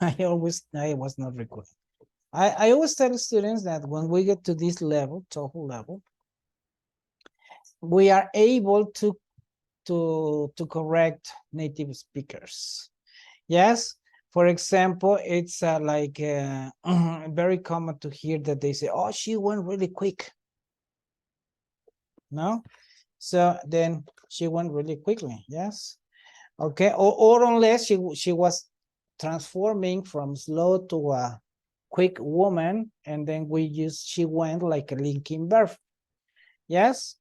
I was not recording. I always tell students that when we get to this level, TOEFL level, we are able to correct native speakers. Yes. For example, it's like very common to hear that they say, "Oh, she went really quick." No, so then she went really quickly. Yes. Okay. Or unless she was transforming from slow to a quick woman, and then we use she went like a linking verb. Yes.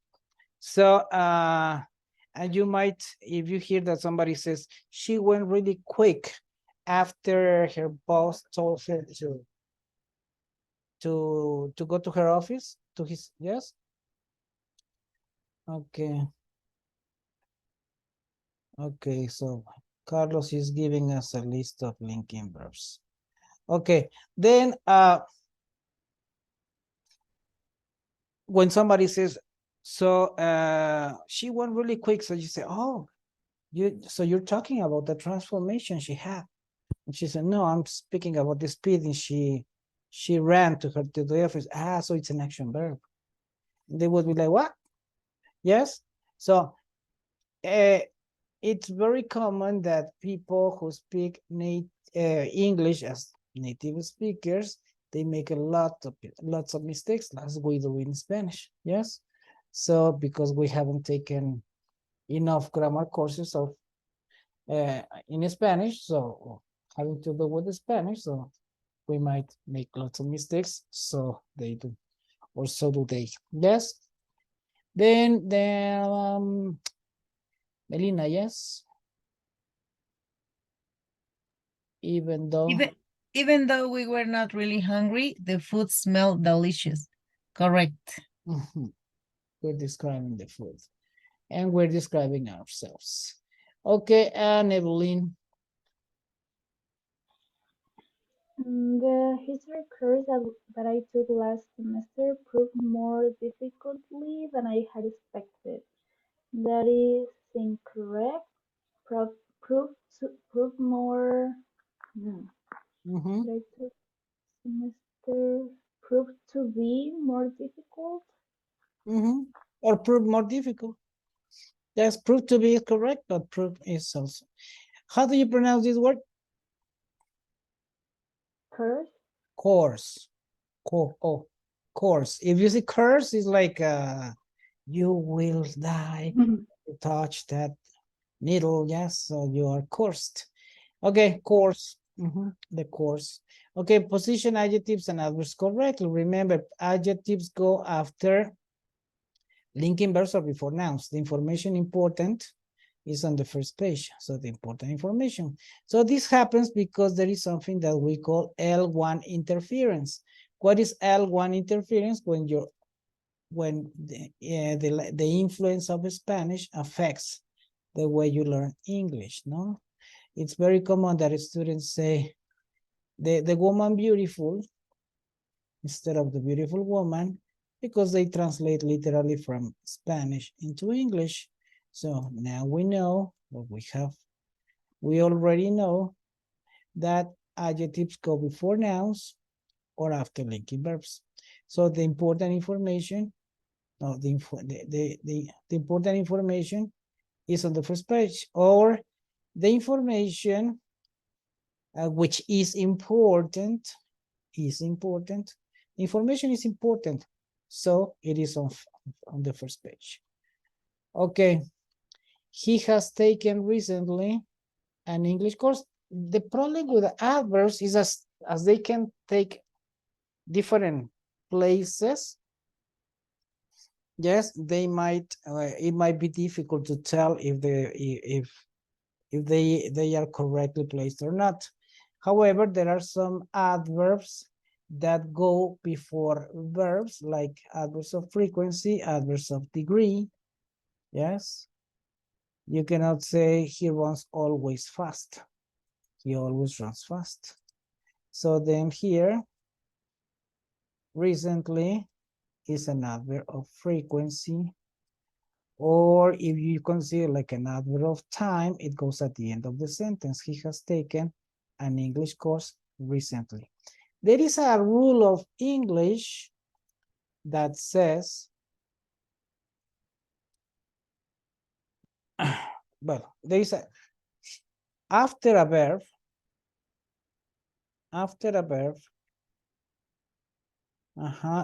So and you might, if you hear that somebody says she went really quick after her boss told her to go to her office, to his, yes. Okay. Okay, so Carlos is giving us a list of linking verbs. Okay, then when somebody says, so she went really quick, so you say, oh, so you're talking about the transformation she had. And she said, no, I'm speaking about the speed, and she ran to the office. Ah, so it's an action verb. And they would be like, what? Yes. So it's very common that people who speak English as native speakers, they make lots of mistakes, as we do in Spanish. Yes. So because we haven't taken enough grammar courses of in Spanish, so having to do with the Spanish, so we might make lots of mistakes. So they do, or so do they. Yes. Then Melina, yes. Even though. Even even though we were not really hungry, the food smelled delicious. Correct. Mhm. We're describing the food and we're describing ourselves. Okay, and Evelyn. The history course that I took last semester proved more difficultly than I had expected. That is incorrect. Prove more. No, Mm-hmm, that I took semester proved to be more difficult. mm-hmm. Or prove more difficult. Yes, prove to be correct, but prove is also. How do you pronounce this word? Course. Course. Course. If you see curse, it's like you will die. You touch that needle, yes, so you are cursed. Okay, course. The course. Okay, position adjectives and adverbs correctly. Remember, adjectives go after linking verbs or before nouns. The information important is on the first page. So the important information. So this happens because there is something that we call L1 interference. What is L1 interference? When the influence of Spanish affects the way you learn English, no? It's very common that students say the woman beautiful instead of the beautiful woman because they translate literally from Spanish into English. So now we know what we already know that adjectives go before nouns or after linking verbs. So the important information, no, the important information is on the first page, or the information which is important. Information is important, so it is on the first page. Okay, he has taken recently an English course. The problem with the adverbs is as they can take different places. Yes, they might. It might be difficult to tell if they are correctly placed or not. However, there are some adverbs that go before verbs, like adverbs of frequency, adverbs of degree. Yes, you cannot say he runs always fast. He always runs fast. So then here, recently is an adverb of frequency, or if you consider like an adverb of time, it goes at the end of the sentence. He has taken an English course recently. There is a rule of English that says, well, there is a, after a verb,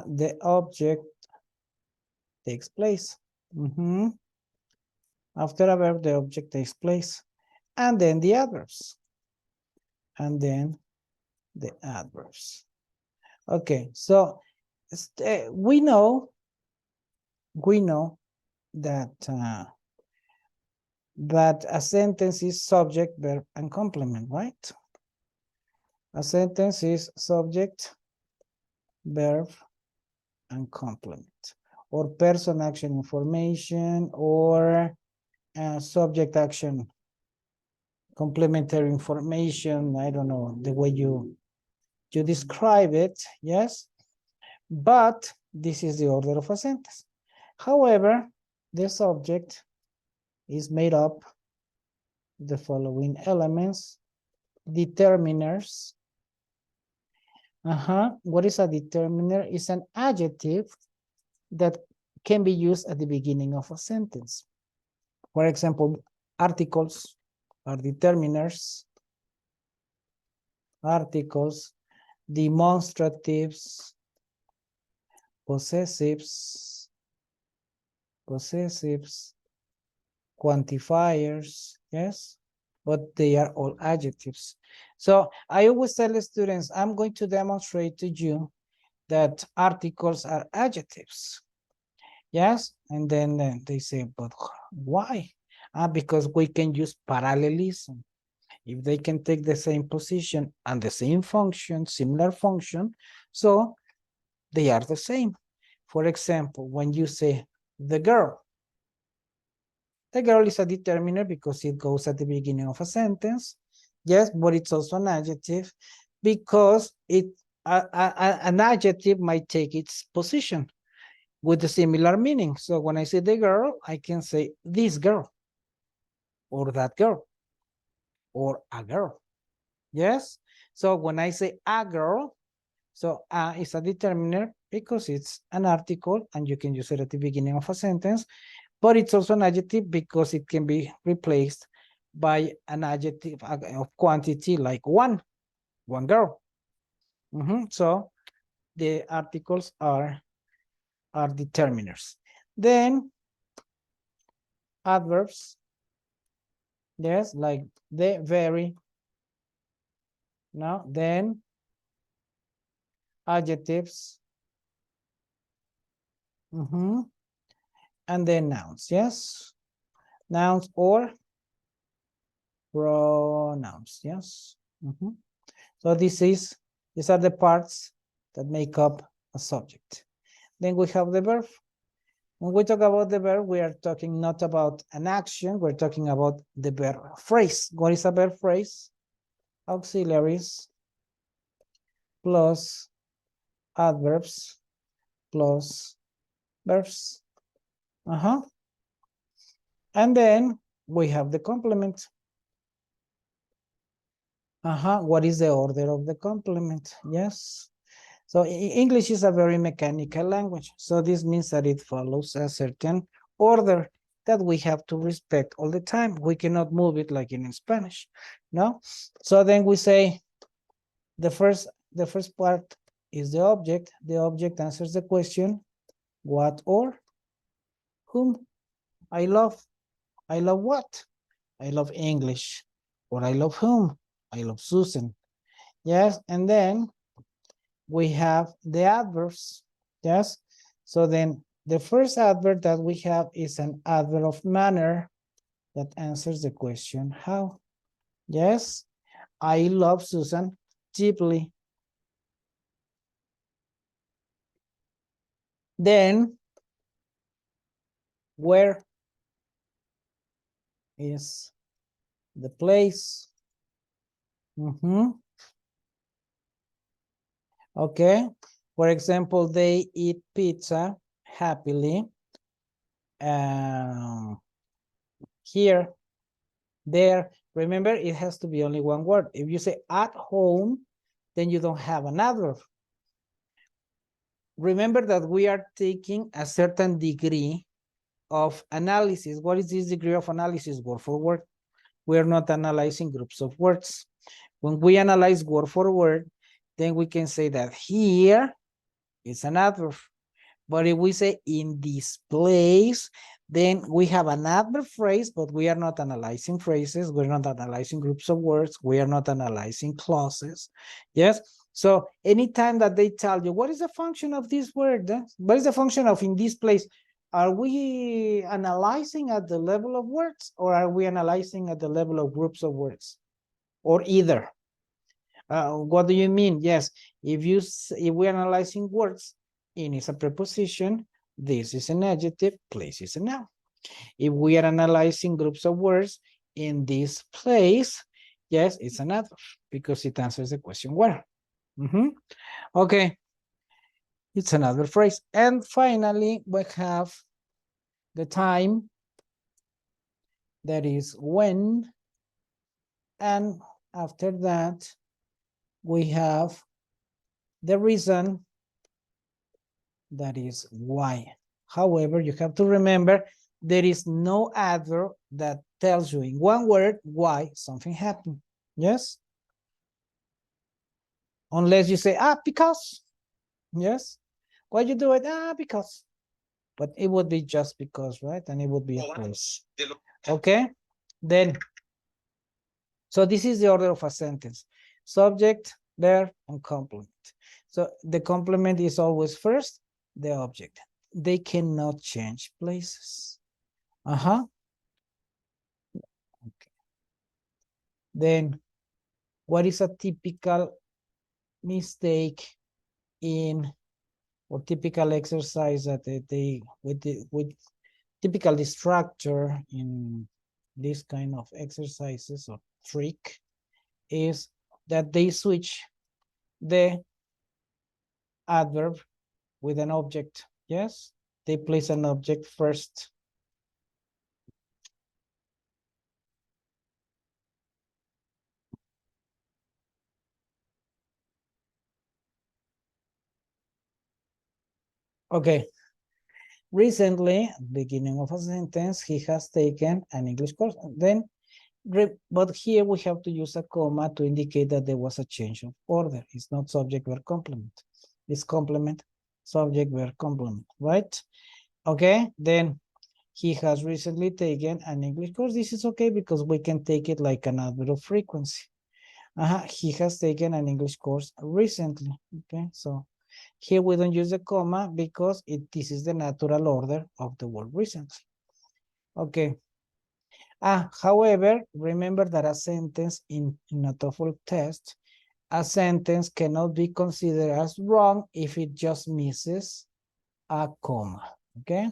the object takes place. After a verb, the object takes place. And then the adverbs. Okay, so we know that that a sentence is subject, verb, and complement, right? A sentence is subject, verb, and complement, or person, action, information, or subject, action, complementary information. I don't know the way you describe it, yes? But this is the order of a sentence. However, the subject is made up the following elements: determiners. What is a determiner? It's an adjective that can be used at the beginning of a sentence. For example, articles are determiners. Articles, demonstratives, possessives, quantifiers, yes? But they are all adjectives. So I always tell the students, I'm going to demonstrate to you that articles are adjectives. Yes, and then they say, but why? Because we can use parallelism. If they can take the same position and the same function, similar function, so they are the same. For example, when you say the girl is a determiner because it goes at the beginning of a sentence. Yes, but it's also an adjective because an adjective might take its position with a similar meaning. So when I say the girl, I can say this girl, or that girl, or a girl. Yes. So when I say a girl, so it's a determiner because it's an article and you can use it at the beginning of a sentence, but it's also an adjective because it can be replaced by an adjective of quantity like one girl. So the articles are determiners. Then adverbs, yes, like the, very. Now then adjectives, and then nouns, yes, nouns or pronouns, yes. So these are the parts that make up a subject. Then we have the verb. When we talk about the verb, we are talking not about an action, we're talking about the verb phrase. What is a verb phrase? Auxiliaries plus adverbs plus verbs. And then we have the complement. What is the order of the complement? Yes. So English is a very mechanical language. So this means that it follows a certain order that we have to respect all the time. We cannot move it like in Spanish, no? So then we say the first part is the object. The object answers the question, what or whom? I love what? I love English. Or I love whom? I love Susan. Yes, and then we have the adverbs. Yes, so then the first adverb that we have is an adverb of manner that answers the question how. Yes, I love Susan deeply. Then where is the place? Okay, for example, they eat pizza happily. Here, there, Remember, it has to be only one word. If you say at home, then you don't have an adverb. Remember that we are taking a certain degree of analysis. What is this degree of analysis? Word for word. We are not analyzing groups of words. When we analyze word for word, then we can say that here is an adverb. But if we say in this place, then we have an adverb phrase, but we are not analyzing phrases. We're not analyzing groups of words. We are not analyzing clauses. Yes. So anytime that they tell you, what is the function of this word? What is the function of in this place? Are we analyzing at the level of words, or are we analyzing at the level of groups of words, or either? What do you mean? Yes, if we're analyzing words, in is a preposition, this is an adjective, place is a noun. If we are analyzing groups of words, in this place, yes, it's an adverb because it answers the question where. Okay, it's another phrase. And finally, we have the time, that is when, and after that, we have the reason, that is why. However, you have to remember there is no adverb that tells you in one word why something happened. Yes? Unless you say, because. Yes? Why you do it? Because. But it would be just because, right? And it would be a place. Okay? Then, so this is the order of a sentence. Subject, verb, and complement. So the complement is always first, the object. They cannot change places. Okay. Then, what is a typical mistake in, or typical exercise that with typical structure in this kind of exercises or trick is that they switch the adverb with an object. Yes, they place an object first. Okay. Recently, beginning of a sentence, he has taken an English course. Then, but here we have to use a comma to indicate that there was a change of order. It's not subject verb complement. It's complement, subject verb complement, right? Okay, then he has recently taken an English course. This is okay because we can take it like an adverb of frequency. He has taken an English course recently. Okay, so here we don't use the comma because this is the natural order of the word recently. Okay. However, remember that a sentence in a TOEFL test, a sentence cannot be considered as wrong if it just misses a comma. Okay.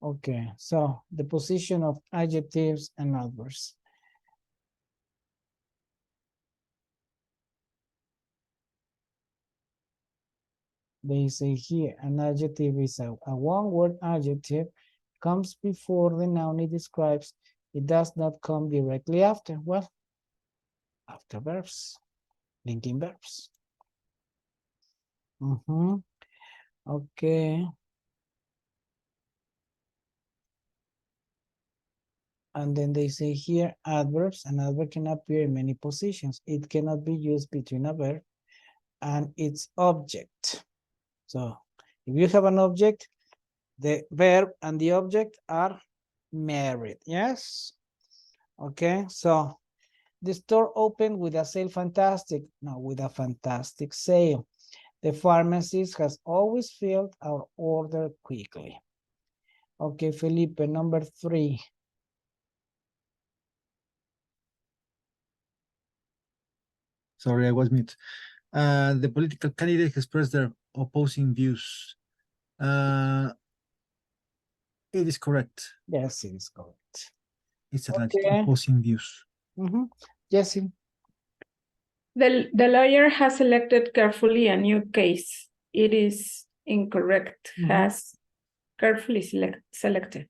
Okay, so the position of adjectives and adverbs. They say here an adjective is a one-word adjective, comes before the noun it describes. It does not come directly after. Well, after verbs, linking verbs. Okay. And then they say here adverbs. An adverb can appear in many positions. It cannot be used between a verb and its object. So if you have an object, the verb and the object are married. Yes. Okay. So the store opened with a sale fantastic. No, with a fantastic sale. The pharmacist has always filled our order quickly. Okay, Felipe, number 3. Sorry, I was mute. The political candidate expressed their opposing views. It is correct. Yes, it is correct. It's opposing views. Jesse. The lawyer has selected carefully a new case. It is incorrect. Has. carefully selected.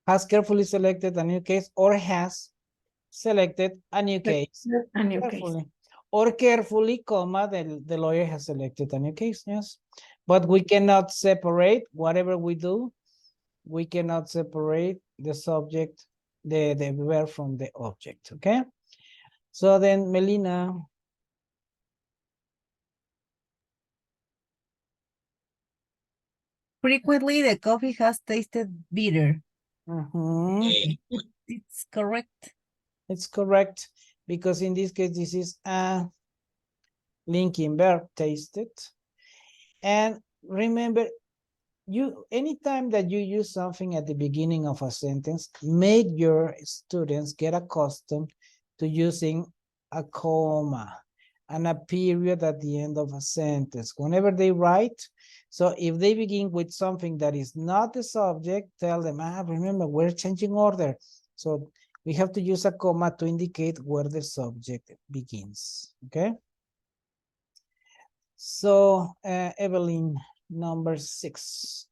Has carefully selected a new case or has selected a new case A new case. carefully. Or carefully, comma, the lawyer has selected a new case, yes. But we cannot separate whatever we do. We cannot separate the subject, the verb from the object, okay? So then, Melina. Frequently, the coffee has tasted bitter. It's correct. It's correct, because in this case, this is a linking verb, tasted. And remember, anytime that you use something at the beginning of a sentence, make your students get accustomed to using a comma and a period at the end of a sentence whenever they write. So if they begin with something that is not the subject, tell them, remember, we're changing order. So we have to use a comma to indicate where the subject begins, okay? So, Evelyn, number 6.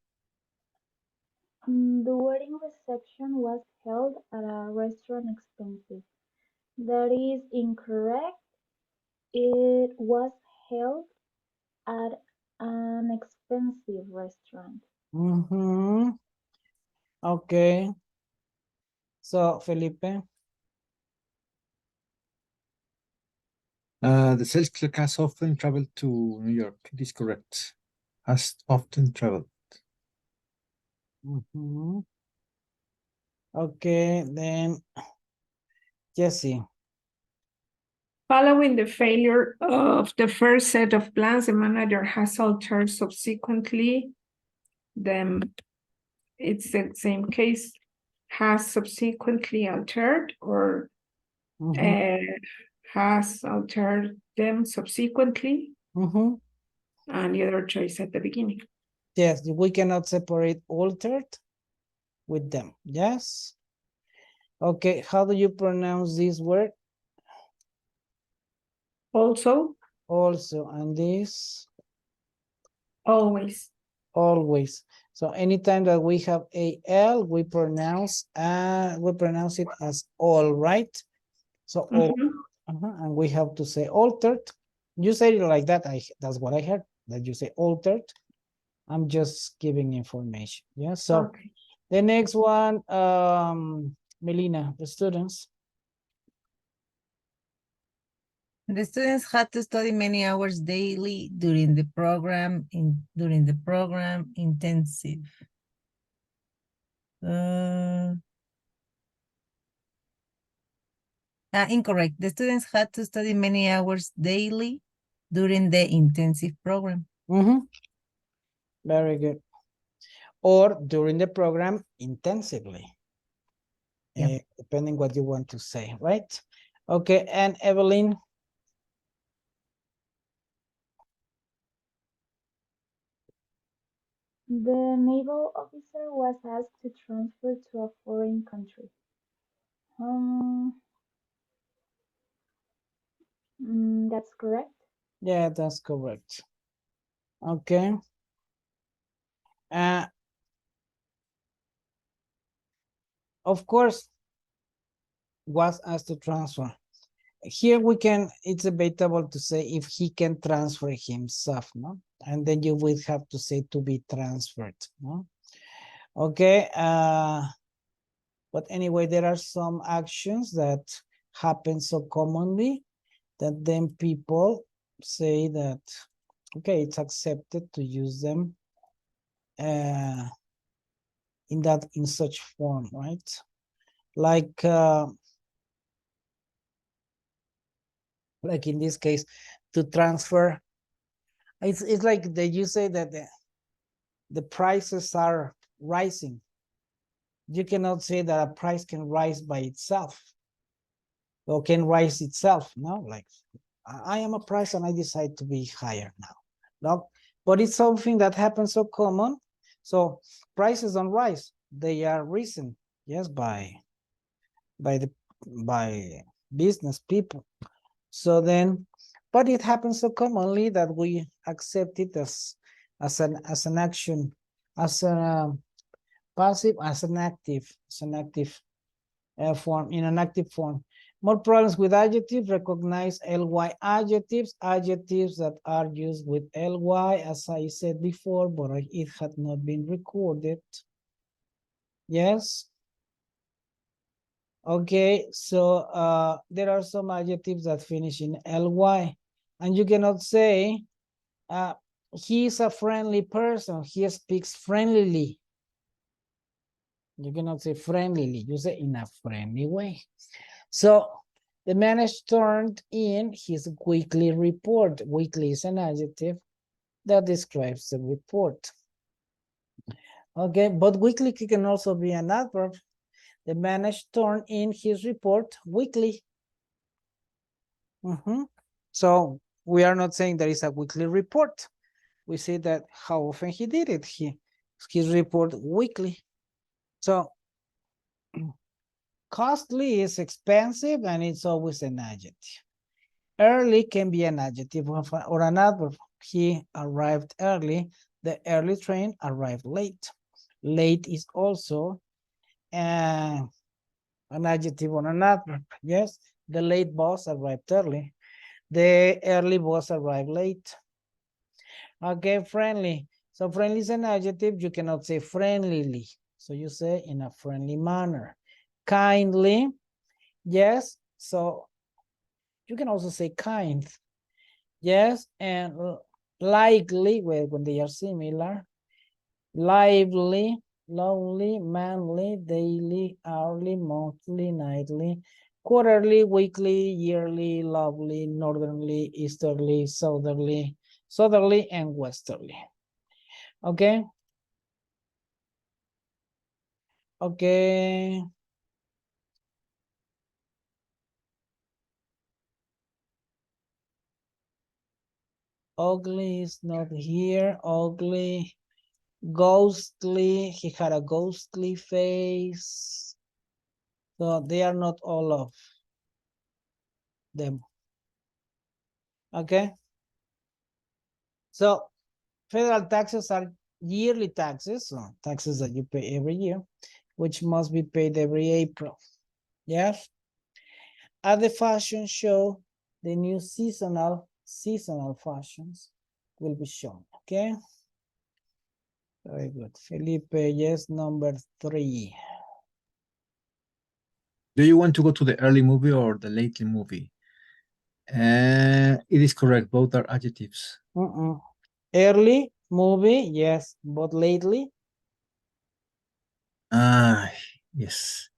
The wedding reception was held at a restaurant expensive. That is incorrect. It was held at an expensive restaurant. Okay. So, Felipe. The sales clerk has often traveled to New York. It is correct. Has often traveled. Okay, then Jesse. Following the failure of the first set of plans, the manager has altered subsequently. Then it's the same case, has subsequently altered, or has altered them subsequently. And the other choice at the beginning. Yes, we cannot separate altered with them. Yes. Okay, how do you pronounce this word? Also. Also, and this? Always. Always. So anytime that we have al, we pronounce it as all, right? So all, and we have to say altered. You say it like that. That's what I heard. That you say altered. I'm just giving information. Yeah. So the next one, Melina, the students. The students had to study many hours daily during the program intensive. Incorrect. The students had to study many hours daily during the intensive program. Very good. Or during the program intensively. Depending what you want to say, right? Okay, and Evelyn. The naval officer was asked to transfer to a foreign country. That's correct. Yeah, that's correct. Okay. Of course, was asked to transfer. Here we can, it's debatable to say if he can transfer himself, no? And then you will have to say to be transferred, no? Okay. But anyway, there are some actions that happen so commonly that then people say that, okay, it's accepted to use them in such form, right? Like in this case, to transfer, it's like you say that the prices are rising. You cannot say that a price can rise by itself or can rise itself, no? Like, I am a price and I decide to be higher now, no? But it's something that happens so common. So prices don't rise, they are risen, yes, by business people. So then, but it happens so commonly that we accept it as an action as a passive, as an active form, in an active form. More problems with adjectives. Recognize ly adjectives, adjectives that are used with ly, as I said before, but it had not been recorded. Yes. Okay, so there are some adjectives that finish in ly, and you cannot say he is a friendly person, he speaks friendlily. You cannot say friendlily, you say in a friendly way. So the manager turned in his weekly report. Weekly is an adjective that describes the report. Okay, but weekly can also be an adverb. The manager turned in his report weekly. So we are not saying there is a weekly report. We say that how often he did it. His report weekly. So costly is expensive, and it's always an adjective. Early can be an adjective or an adverb. He arrived early. The early train arrived late. Late is also an adjective or an adverb. Yes, the late boss arrived early. The early boss arrived late. Okay, friendly. So friendly is an adjective. You cannot say friendlily. So you say in a friendly manner. Kindly. Yes. So you can also say kind. Yes. And likely, when they are similar. Lively, lonely, manly, daily, hourly, monthly, nightly, quarterly, weekly, yearly, lovely, northerly, easterly, southerly, and westerly. Okay. Okay. Ugly is not here. Ugly. Ghostly. He had a ghostly face. So they are not all of them. Okay. So federal taxes are yearly taxes, so taxes that you pay every year, which must be paid every April. Yes. At the fashion show, the new seasonal fashions will be shown. Okay. Very good. Felipe, yes, number 3. Do you want to go to the early movie or the lately movie? It is correct. Both are adjectives. Early movie, yes, but lately. Yes.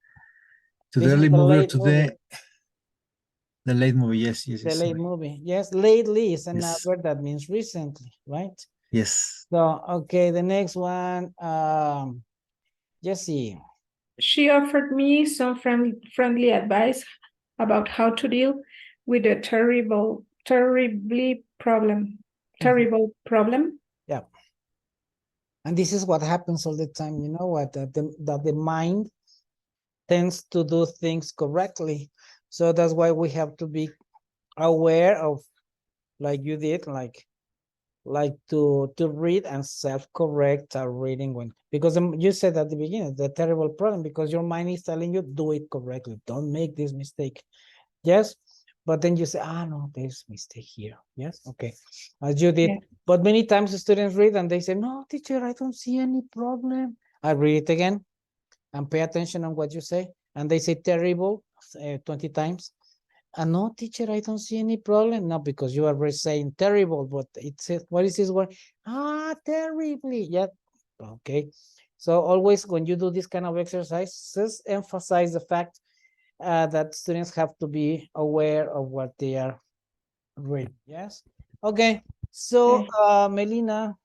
To This the is early the movie or late to movie. the late movie. Yes. The late movie. Yes, lately is an Yes. adverb that means recently, right? Yes. So, okay, the next one, Jessie. She offered me some friendly advice about how to deal with a terrible problem. Yeah. And this is what happens all the time. You know what? That the mind tends to do things correctly. So that's why we have to be aware of, like you did, like to read and self-correct our reading when, because you said at the beginning, the terrible problem, because your mind is telling you, do it correctly. Don't make this mistake. Yes. But then you say, no, there's a mistake here. Yes. Okay. As you did. Yeah. But many times the students read and they say, no, teacher, I don't see any problem. I read it again and pay attention on what you say. And they say terrible 20 times. And no, teacher, I don't see any problem. No, because you are saying terrible, but it says, what is this word? Terribly. Yeah. Okay. So always when you do this kind of exercises, emphasize the fact that students have to be aware of what they are reading. Yes. Okay. So, Melina.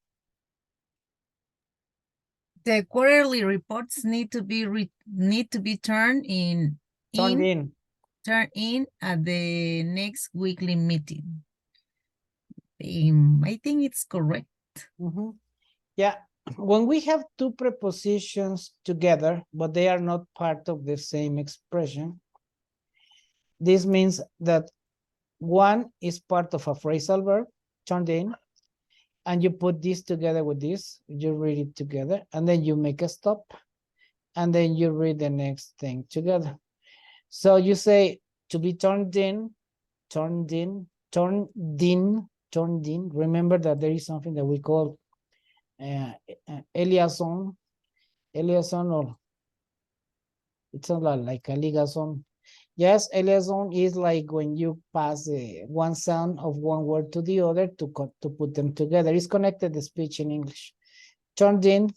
The quarterly reports need to be turned in at the next weekly meeting. I think it's correct. Yeah. When we have two prepositions together, but they are not part of the same expression, this means that one is part of a phrasal verb, turned in, and you put this together with this, you read it together, and then you make a stop, and then you read the next thing together. So you say to be turned in, turned in, turned in, turned in. Remember that there is something that we call liaison, or it's not like a liaison. Yes, a liaison is like when you pass one sound of one word to the other to put them together. It's connected the speech in English. Turned in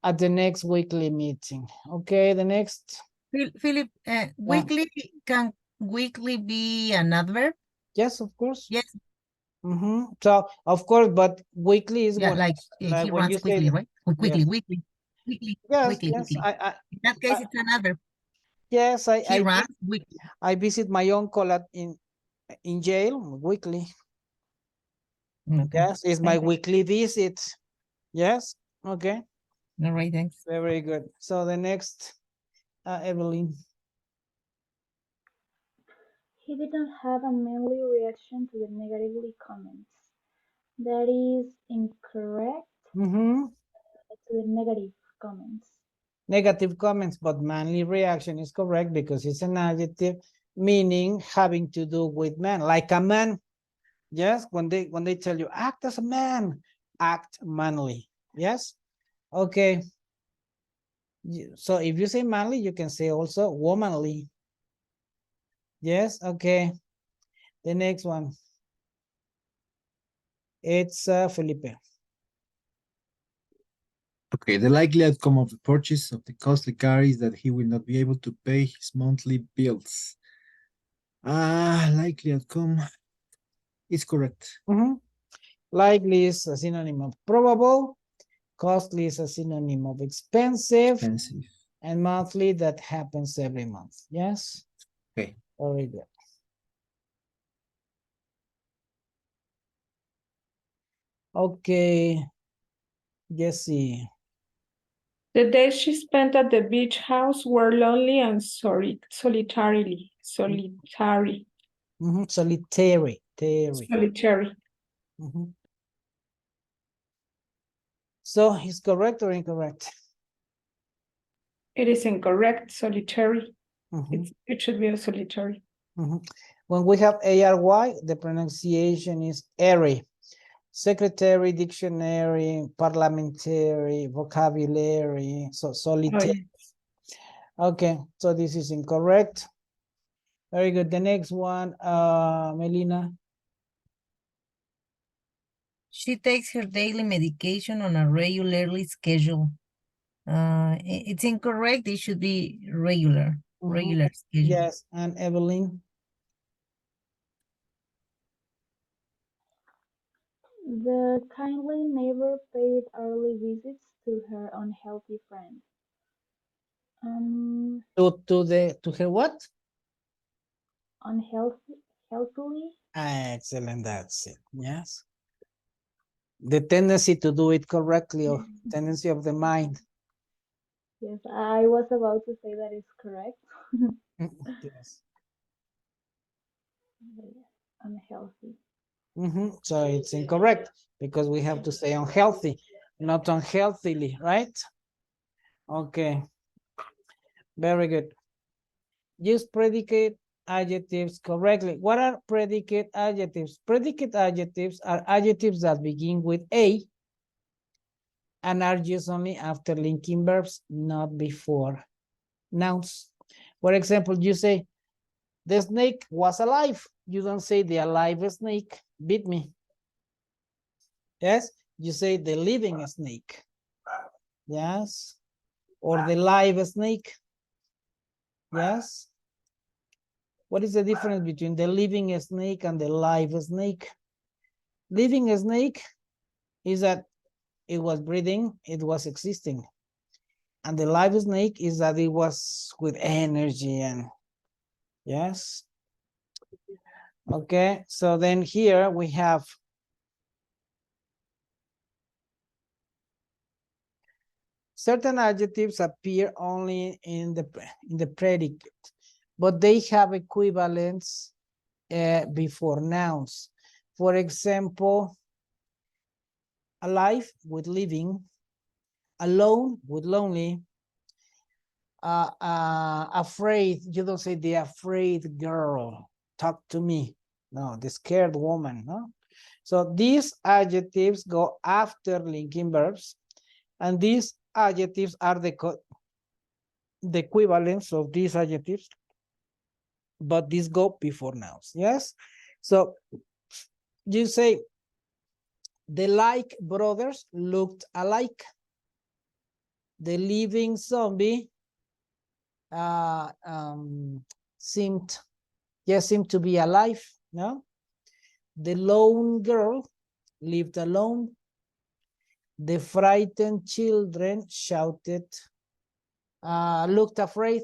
at the next weekly meeting. Okay, the next. Philip, weekly, can weekly be an adverb? Yes, of course. Yes. So, of course, but weekly is Yeah, when, like he when runs you quickly, say, right? Or quickly, yes. weekly. Yes, Weekly. In that case, it's an adverb. Yes, He runs weekly. I visit my uncle in jail weekly. Okay. Yes, it's my weekly visit. Yes, okay. All right, thanks. Very good. So the next, Evelyn. He didn't have a manly reaction to the negatively comments. That is incorrect. To the negative comments. Negative comments, but manly reaction is correct because it's an adjective meaning having to do with man, like a man. Yes, when they tell you act as a man, act manly. Yes, okay. So if you say manly, you can say also womanly. Yes, okay. The next one. It's Felipe. Okay, the likely outcome of the purchase of the costly car is that he will not be able to pay his monthly bills. Likely outcome is correct. Likely is a synonym of probable. Costly is a synonym of expensive. And monthly, that happens every month. Yes? Okay. Very good. Okay. Jesse. The days she spent at the beach house were lonely and solitary. Solitary. So is correct or incorrect? It is incorrect, solitary. It should be a solitary. When we have ARY, the pronunciation is airy. Secretary, dictionary, parliamentary, vocabulary, so solitary. Okay, so this is incorrect. Very good. The next one, Melina. She takes her daily medication on a regularly schedule. It's incorrect. It should be regular schedule. Yes, and Evelyn. The kindly neighbor paid early visits to her unhealthy friend. To her what? Healthily. Excellent, that's it. Yes. The tendency to do it correctly, or tendency of the mind. Yes, I was about to say that is correct. Yes. Unhealthy. So it's incorrect because we have to say unhealthy, not unhealthily, right? Okay. Very good. Use predicate adjectives correctly. What are predicate adjectives? Predicate adjectives are adjectives that begin with A and are used only after linking verbs, not before nouns. For example, you say, the snake was alive. You don't say the alive snake bit me. Yes, you say the living snake. Yes, or the live snake. Yes. What is the difference between the living snake and the live snake? Living snake is that it was breathing, it was existing. And the live snake is that it was with energy and yes. Okay, so then here we have certain adjectives appear only in the predicate, but they have equivalents before nouns. For example, alive with living, alone with lonely, afraid. You don't say the afraid girl, talk to me. No, the scared woman, no? So these adjectives go after linking verbs, and these adjectives are the equivalents of these adjectives, but these go before nouns, yes? So you say, the like brothers looked alike. The living zombie seemed to be alive, no? The lone girl lived alone. The frightened children shouted, looked afraid.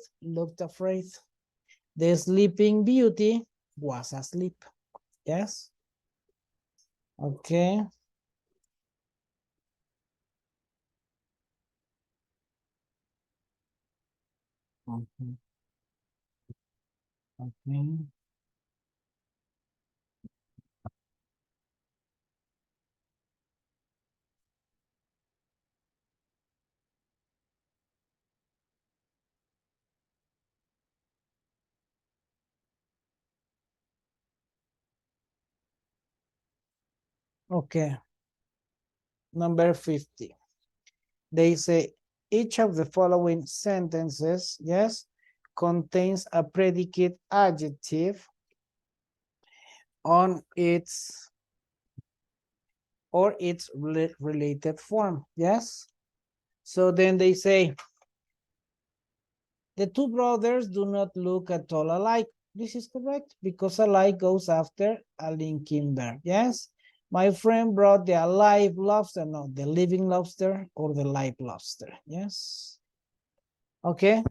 The sleeping beauty was asleep. Yes. Okay. Okay. Okay. Okay. Number 50. They say each of the following sentences, yes, contains a predicate adjective on its or its related form, yes? So then they say, the two brothers do not look at all alike. This is correct because alike goes after a linking verb, yes? My friend brought the alive lobster, no, the living lobster or the live lobster, yes? Okay.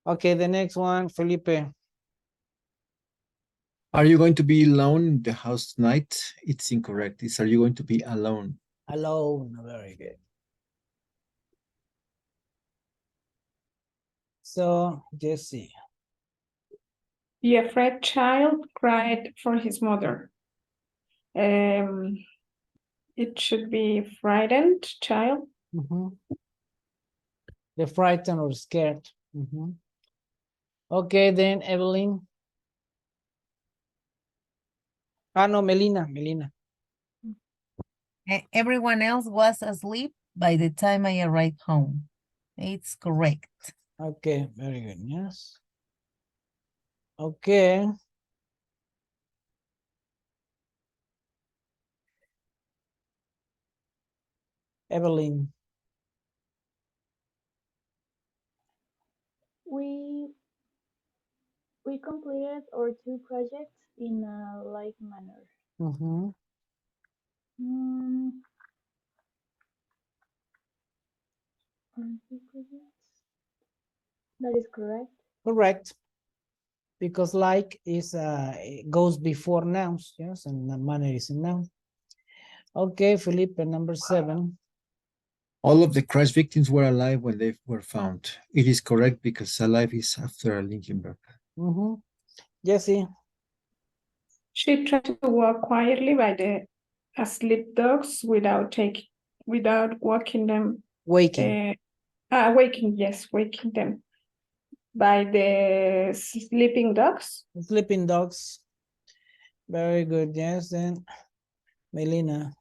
Okay, the next one, Felipe. Are you going to be alone in the house tonight? It's incorrect. It's are you going to be alone? Alone, very good. So, Jesse. The afraid child cried for his mother. It should be frightened child. The frightened or scared. Okay, then Evelyn. No, Melina. Everyone else was asleep by the time I arrived home. It's correct. Okay, very good, yes. Okay. Evelyn. We completed our two projects in a like manner. That is correct. Correct. Because like is it goes before nouns, yes, and the manner is a noun. Okay, Felipe, number 7. All of the crash victims were alive when they were found. It is correct because alive is after a linking verb. Jesse. She tried to walk quietly by the asleep dogs without waking them. Waking. Waking them. By the sleeping dogs. Sleeping dogs. Very good, yes, then Melina.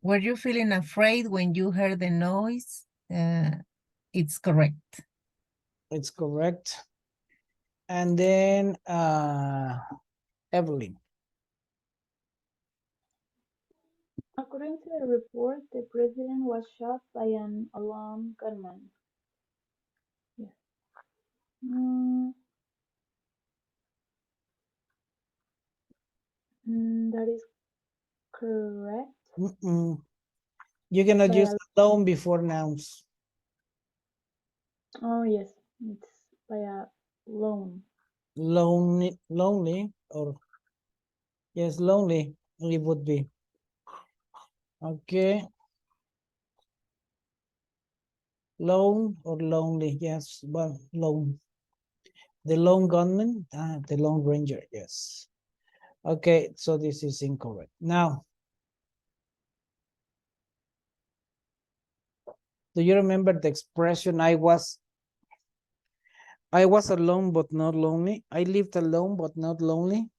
Were you feeling afraid when you heard the noise? It's correct. It's correct. And then Evelyn. According to the report, the president was shot by an unarmed gunman. Yes. That is correct. You cannot use alone before nouns. Oh, yes. It's by a lone. Lonely, or yes, lonely it would be. Okay. Lone or lonely, yes, well, lone. The lone gunman, the lone ranger, yes. Okay, so this is incorrect. Now, do you remember the expression I was alone but not lonely? I lived alone but not lonely.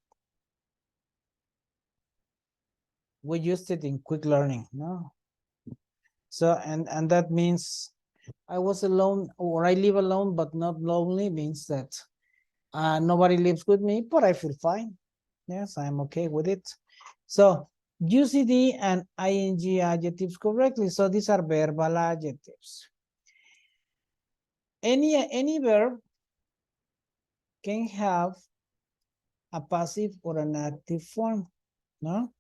We used it in quick learning, no? So, and that means I was alone, or I live alone but not lonely, means that nobody lives with me, but I feel fine. Yes, I'm okay with it. So UCD and ing adjectives correctly. So these are verbal adjectives. Any verb can have a passive or an active form, no?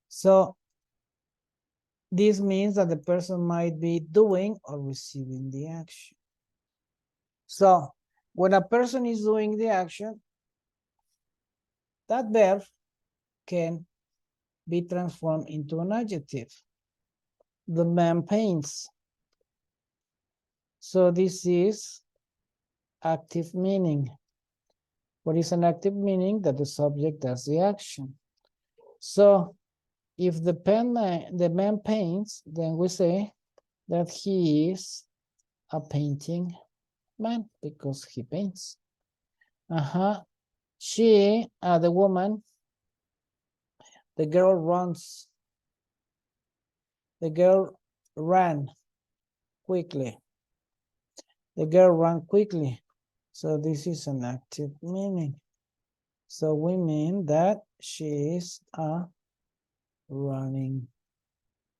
So this means that the person might be doing or receiving the action. So when a person is doing the action, that verb can be transformed into an adjective. The man paints. So this is active meaning. What is an active meaning? That the subject does the action. So if the man paints, then we say that he is a painting man because he paints. She, the woman, the girl runs. The girl ran quickly. The girl ran quickly. So this is an active meaning. So we mean that she is a running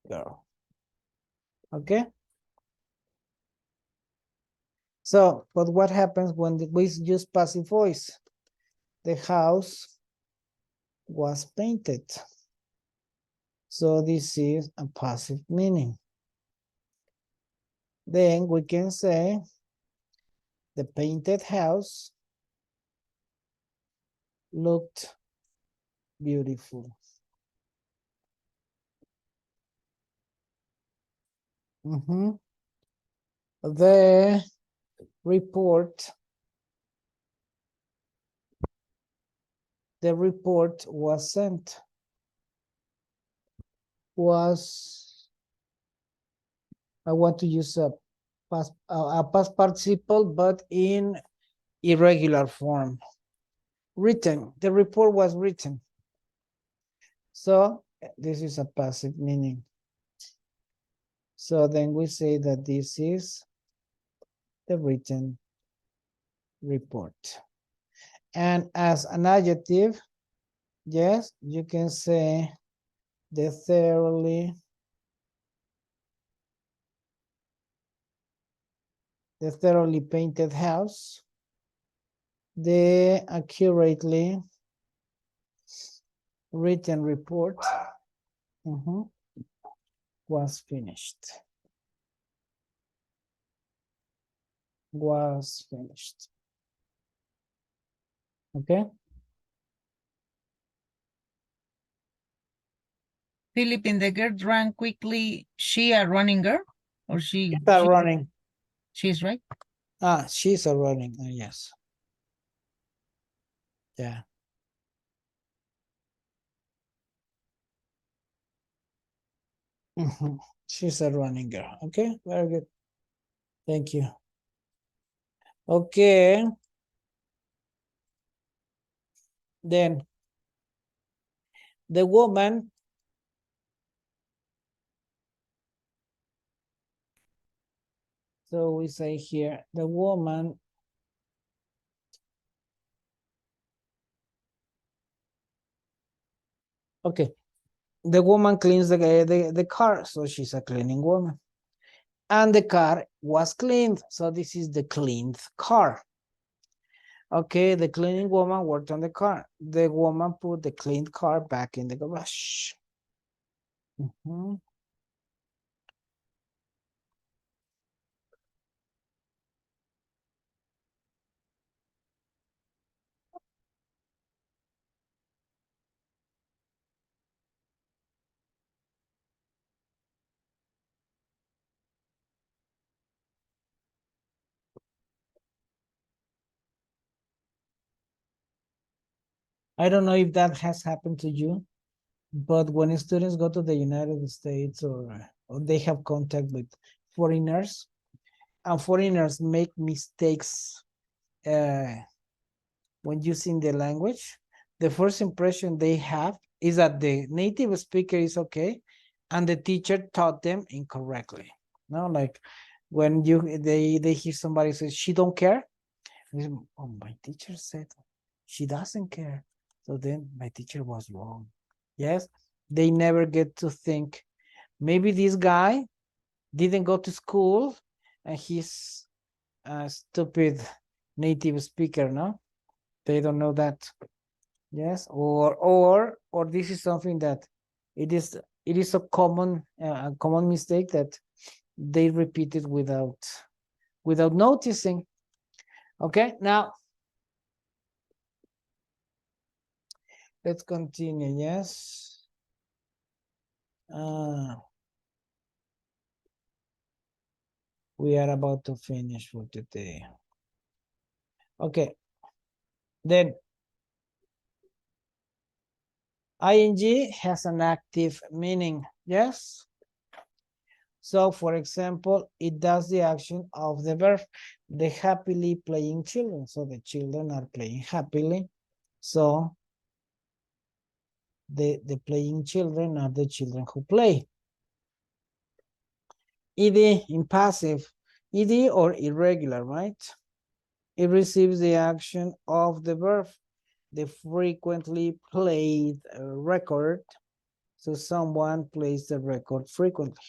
girl. Okay? So, but what happens when we use passive voice? The house was painted. So this is a passive meaning. Then we can say the painted house looked beautiful. The report was sent. I want to use a past participle, but in irregular form. Written. The report was written. So this is a passive meaning. So then we say that this is the written report. And as an adjective, yes, you can say the thoroughly painted house, the accurately written report was finished. Okay. Philip, in the girl ran quickly, she a running girl? Or she running. She's right? She's a running, yes. Yeah. She's a running girl. Okay, very good. Thank you. Okay. Then the woman so we say here the woman okay, the woman cleans the car, so she's a cleaning woman. And the car was cleaned, so this is the cleaned car. Okay, the cleaning woman worked on the car. The woman put the cleaned car back in the garage. I don't know if that has happened to you, but when students go to the United States or they have contact with foreigners, and foreigners make mistakes when using the language, the first impression they have is that the native speaker is okay, and the teacher taught them incorrectly. No, like when they hear somebody say she don't care, oh, my teacher said she doesn't care, so then my teacher was wrong. Yes, they never get to think maybe this guy didn't go to school and he's a stupid native speaker. No, they don't know that. Yes, or this is something that it is a common mistake that they repeat it without noticing. Okay, now let's continue. Yes. We are about to finish for today. Okay. Then ing has an active meaning. Yes. So, for example, it does the action of the verb, the happily playing children. So the children are playing happily. So the playing children are the children who play. Ed in passive, ed or irregular, right? It receives the action of the verb, the frequently played record. So someone plays the record frequently.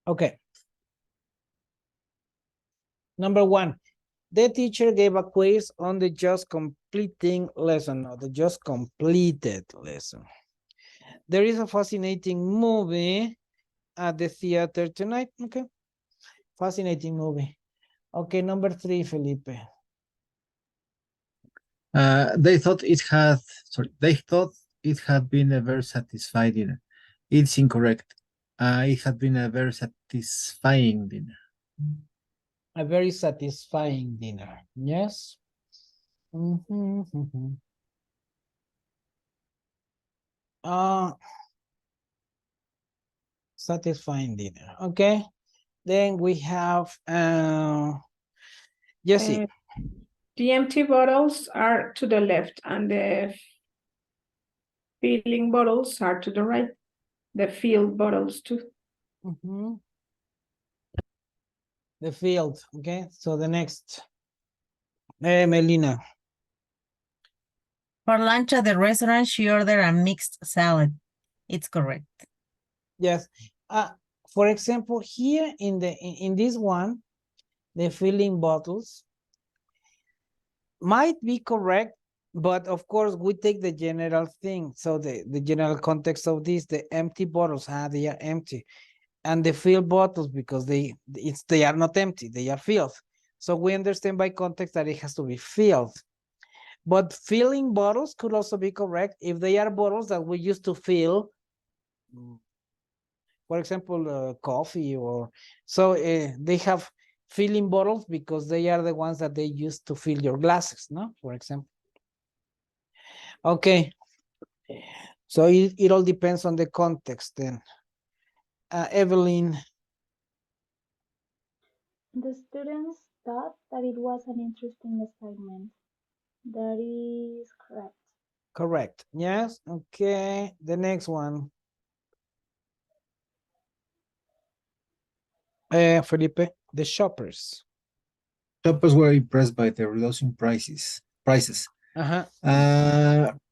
Okay. Number 1, the teacher gave a quiz on the just completing lesson. No, the just completed lesson. There is a fascinating movie at the theater tonight. Okay. Fascinating movie. Okay, number 3, Felipe. They thought it had been a very satisfying dinner. It's incorrect. It had been a very satisfying dinner. A very satisfying dinner. Yes. Satisfying dinner. Okay. Then we have Jessie. The empty bottles are to the left and the filling bottles are to the right. The filled bottles too. The field. Okay. So the next. Melina. For lunch at the restaurant, she ordered a mixed salad. It's correct. Yes. For example, here in this one, the filling bottles might be correct, but of course we take the general thing. So the general context of this, the empty bottles, they are empty, and the filled bottles because they are not empty, they are filled. So we understand by context that it has to be filled. But filling bottles could also be correct if they are bottles that we used to fill, for example, coffee, or so they have filling bottles because they are the ones that they use to fill your glasses, no? For example. Okay. So it all depends on the context then. Evelyn. The students thought that it was an interesting assignment. That is correct. Correct. Yes. Okay. The next one. Felipe, the shoppers. Shoppers were impressed by the reducing prices. It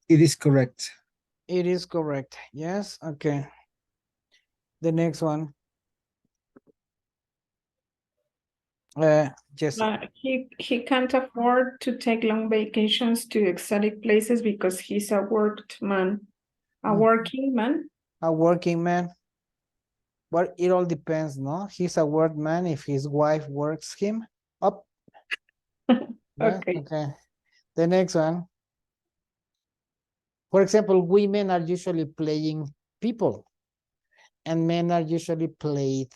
is correct. It is correct. Yes. Okay. The next one. Jessica. He can't afford to take long vacations to exotic places because he's a workman. A working man. A working man. But it all depends, no? He's a workman if his wife works him up. Okay. Okay. The next one. For example, women are usually playing people, and men are usually played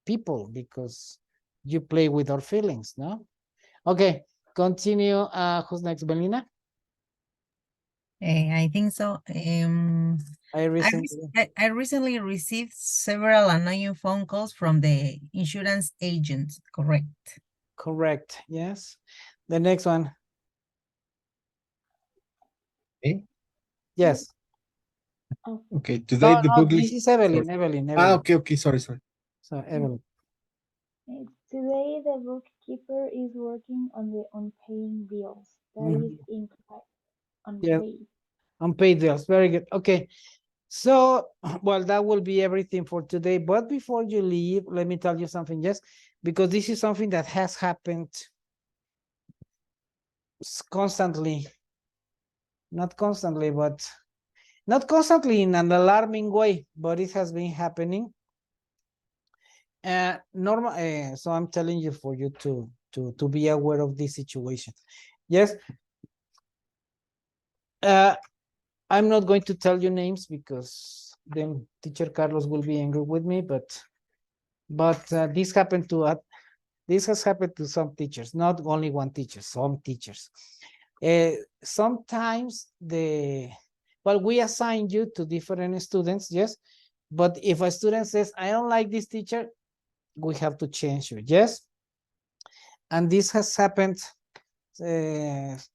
people because you play with our feelings, no? Okay, continue. Who's next, Belina? I think so. I recently. I recently received several annoying phone calls from the insurance agent. Correct. Correct. Yes. The next one. Okay. Yes. Oh, Okay. Today No, the no, book this list. is Evelyn. Sorry. Evelyn. Ah, Evelyn. okay. Sorry. So Evelyn. today the bookkeeper is working on the unpaid bills. That is incorrect. Yeah. Unpaid. Unpaid bills. Very good. Okay. So, well, that will be everything for today. But before you leave, let me tell you something. Yes, because this is something that has happened constantly. Not constantly, but not constantly in an alarming way, but it has been happening. Normal. So I'm telling you for you to be aware of this situation. Yes. I'm not going to tell you names because then teacher Carlos will be angry with me. But this happened to this has happened to some teachers, not only one teacher, some teachers. Sometimes we assign you to different students, yes. But if a student says, I don't like this teacher, we have to change you, yes. And this has happened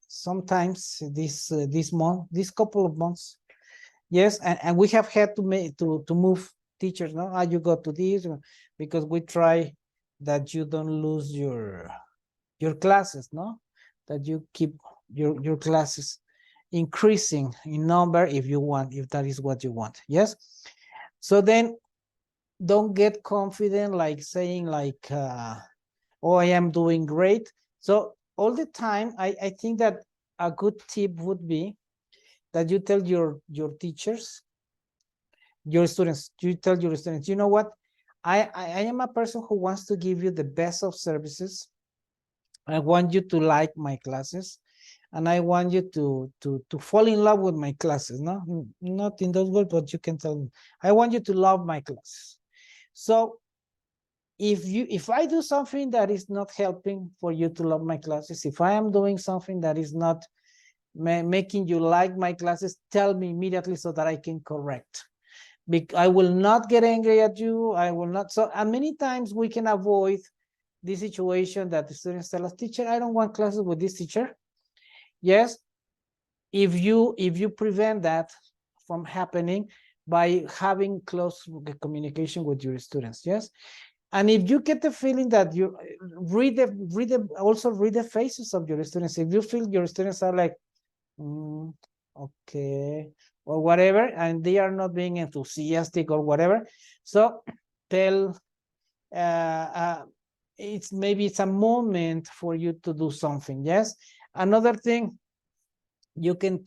sometimes this couple of months, yes. And we have had to make to move teachers. No, you go to this because we try that you don't lose your classes, no, that you keep your classes increasing in number if you want, if that is what you want, yes. So then don't get confident like saying like oh, I am doing great. So all the time I think that a good tip would be that you tell your teachers, your students, you tell your students, you know what, I am a person who wants to give you the best of services. I want you to like my classes, and I want you to fall in love with my classes. No, not in those words, but you can tell me, I want you to love my classes. So if I do something that is not helping for you to love my classes, if I am doing something that is not making you like my classes, tell me immediately so that I can correct. I will not get angry at you. I will not. So, and many times we can avoid this situation that the students tell us, teacher, I don't want classes with this teacher. Yes, if you prevent that from happening by having close communication with your students, yes. And if you get the feeling that you also read the faces of your students, if you feel your students are like, okay, or whatever, and they are not being enthusiastic or whatever, so tell maybe it's a moment for you to do something, yes. Another thing you can tell